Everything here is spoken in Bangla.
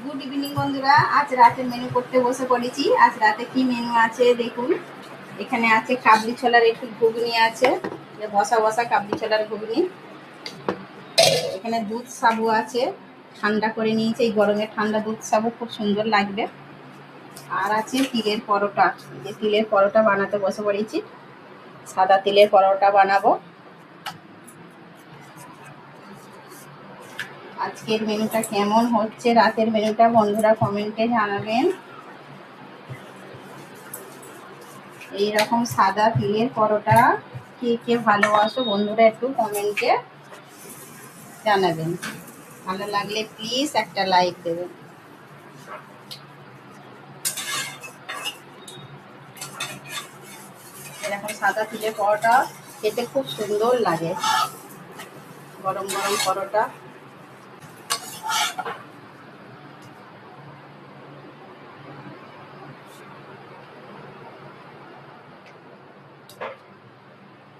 গুড ইভিনিং বন্ধুরা, আজ রাতের মেনু করতে বসে পড়েছি। আজ রাতে কি মেনু আছে দেখুন। এখানে আছে কাবলি ছোলার একটু ঘুগনি আছে, বসা বসা কাবলি ছোলার ঘুগনি। এখানে দুধ সাবু আছে, ঠান্ডা করে নিয়েছে, এই গরমে ঠান্ডা দুধ সাবু খুব সুন্দর লাগবে। আর আছে তিলের পরোটা, যে তিলের পরোটা বানাতে বসে পড়েছি। সাদা তিলের পরোটা বানাবো। আজকের মেনুটা কেমন হচ্ছে, রাতের মেনুটা বন্ধুরা কমেন্টে জানাবেন। এইরকম সাদা তিলের পরোটা কে কে ভালোবাসো বন্ধুরা, একটু কমেন্টে জানাবেন। ভালো লাগলে প্লিজ একটা লাইক দেবেন। এরকম সাদা তিলের পরোটা খেতে খুব সুন্দর লাগে, গরম গরম পরোটা।